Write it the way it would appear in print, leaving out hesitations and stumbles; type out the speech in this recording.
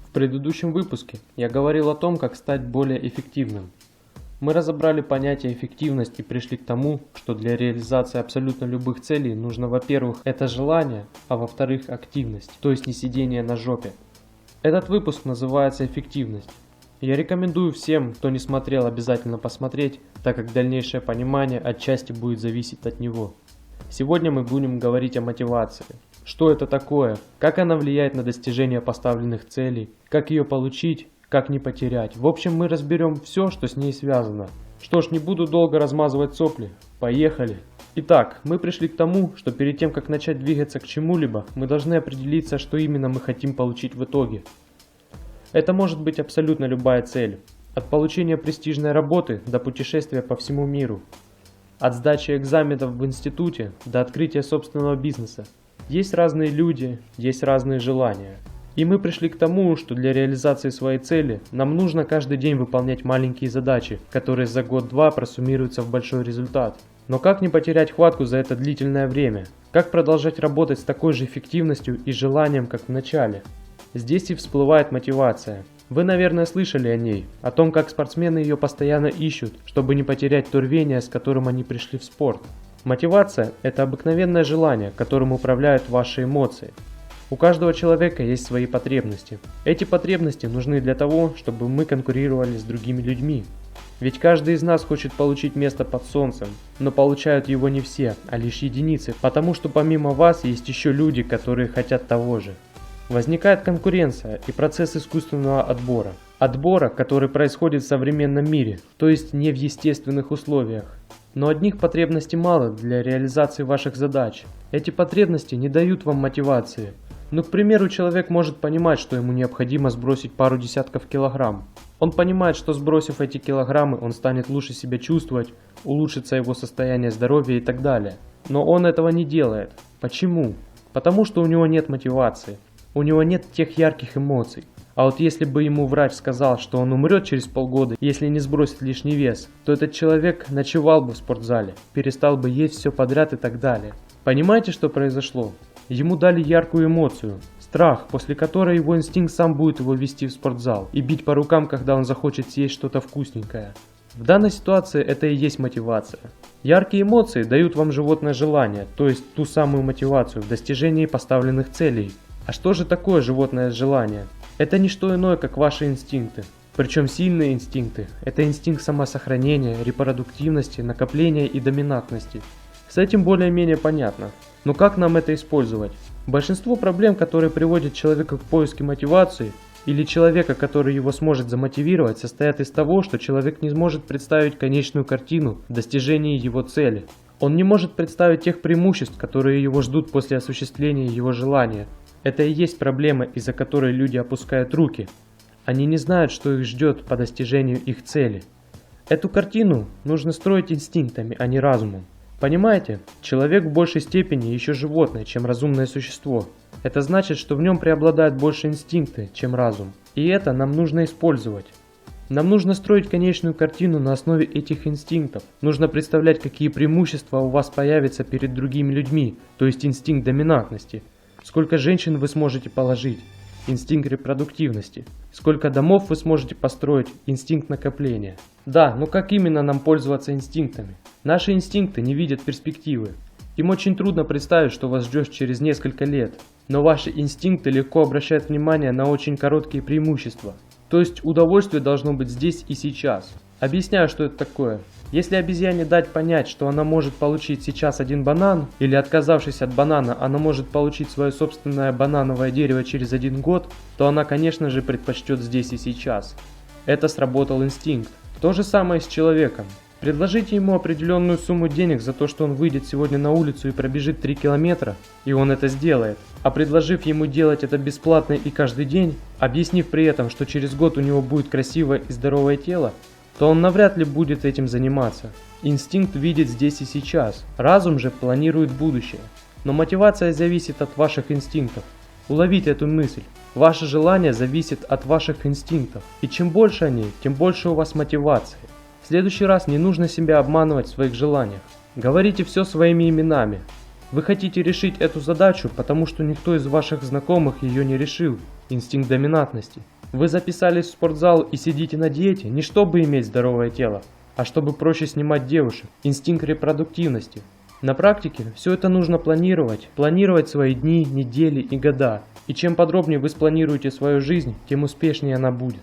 В предыдущем выпуске я говорил о том, как стать более эффективным. Мы разобрали понятие эффективность и пришли к тому, что для реализации абсолютно любых целей нужно, во-первых, это желание, а во-вторых, активность, то есть не сидение на жопе. Этот выпуск называется «Эффективность». Я рекомендую всем, кто не смотрел, обязательно посмотреть, так как дальнейшее понимание отчасти будет зависеть от него. Сегодня мы будем говорить о мотивации. Что это такое, как она влияет на достижение поставленных целей, как ее получить, как не потерять. В общем, мы разберем все, что с ней связано. Что ж, не буду долго размазывать сопли. Поехали! Итак, мы пришли к тому, что перед тем, как начать двигаться к чему-либо, мы должны определиться, что именно мы хотим получить в итоге. Это может быть абсолютно любая цель. От получения престижной работы до путешествия по всему миру. От сдачи экзаменов в институте до открытия собственного бизнеса. Есть разные люди, есть разные желания. И мы пришли к тому, что для реализации своей цели нам нужно каждый день выполнять маленькие задачи, которые за год-два просуммируются в большой результат. Но как не потерять хватку за это длительное время? Как продолжать работать с такой же эффективностью и желанием, как в начале? Здесь и всплывает мотивация. Вы, наверное, слышали о ней, о том, как спортсмены ее постоянно ищут, чтобы не потерять то рвение, с которым они пришли в спорт. Мотивация – это обыкновенное желание, которым управляют ваши эмоции. У каждого человека есть свои потребности. Эти потребности нужны для того, чтобы мы конкурировали с другими людьми. Ведь каждый из нас хочет получить место под солнцем, но получают его не все, а лишь единицы, потому что помимо вас есть еще люди, которые хотят того же. Возникает конкуренция и процесс искусственного отбора. Отбора, который происходит в современном мире, то есть не в естественных условиях. Но одних потребностей мало для реализации ваших задач. Эти потребности не дают вам мотивации. Ну, к примеру, человек может понимать, что ему необходимо сбросить пару десятков килограмм. Он понимает, что сбросив эти килограммы, он станет лучше себя чувствовать, улучшится его состояние здоровья и так далее. Но он этого не делает. Почему? Потому что у него нет мотивации. У него нет тех ярких эмоций. А вот если бы ему врач сказал, что он умрет через полгода, если не сбросит лишний вес, то этот человек ночевал бы в спортзале, перестал бы есть все подряд и так далее. Понимаете, что произошло? Ему дали яркую эмоцию, страх, после которой его инстинкт сам будет его вести в спортзал и бить по рукам, когда он захочет съесть что-то вкусненькое. В данной ситуации это и есть мотивация. Яркие эмоции дают вам животное желание, то есть ту самую мотивацию в достижении поставленных целей. А что же такое животное желание? Это не что иное, как ваши инстинкты. Причем сильные инстинкты. Это инстинкт самосохранения, репродуктивности, накопления и доминантности. С этим более-менее понятно. Но как нам это использовать? Большинство проблем, которые приводят человека к поиску мотивации, или человека, который его сможет замотивировать, состоят из того, что человек не сможет представить конечную картину в достижении его цели. Он не может представить тех преимуществ, которые его ждут после осуществления его желания. Это и есть проблема, из-за которой люди опускают руки. Они не знают, что их ждет по достижению их цели. Эту картину нужно строить инстинктами, а не разумом. Понимаете, человек в большей степени еще животное, чем разумное существо. Это значит, что в нем преобладают больше инстинкты, чем разум. И это нам нужно использовать. Нам нужно строить конечную картину на основе этих инстинктов. Нужно представлять, какие преимущества у вас появятся перед другими людьми, то есть инстинкт доминантности. Сколько женщин вы сможете положить? Инстинкт репродуктивности. Сколько домов вы сможете построить? Инстинкт накопления. Да, но как именно нам пользоваться инстинктами? Наши инстинкты не видят перспективы. Им очень трудно представить, что вас ждет через несколько лет. Но ваши инстинкты легко обращают внимание на очень короткие преимущества. То есть удовольствие должно быть здесь и сейчас. Объясняю, что это такое. Если обезьяне дать понять, что она может получить сейчас один банан, или отказавшись от банана, она может получить свое собственное банановое дерево через 1 год, то она, конечно же, предпочтет здесь и сейчас. Это сработал инстинкт. То же самое с человеком. Предложите ему определенную сумму денег за то, что он выйдет сегодня на улицу и пробежит 3 километра, и он это сделает. А предложив ему делать это бесплатно и каждый день, объяснив при этом, что через год у него будет красивое и здоровое тело, то он навряд ли будет этим заниматься. Инстинкт видит здесь и сейчас, разум же планирует будущее. Но мотивация зависит от ваших инстинктов. Уловите эту мысль. Ваше желание зависит от ваших инстинктов. И чем больше они, тем больше у вас мотивации. В следующий раз не нужно себя обманывать в своих желаниях. Говорите все своими именами. Вы хотите решить эту задачу, потому что никто из ваших знакомых ее не решил. инстинкт доминантности. Вы записались в спортзал и сидите на диете не чтобы иметь здоровое тело, а чтобы проще снимать девушек, инстинкт репродуктивности. На практике все это нужно планировать свои дни, недели и года. И чем подробнее вы спланируете свою жизнь, тем успешнее она будет.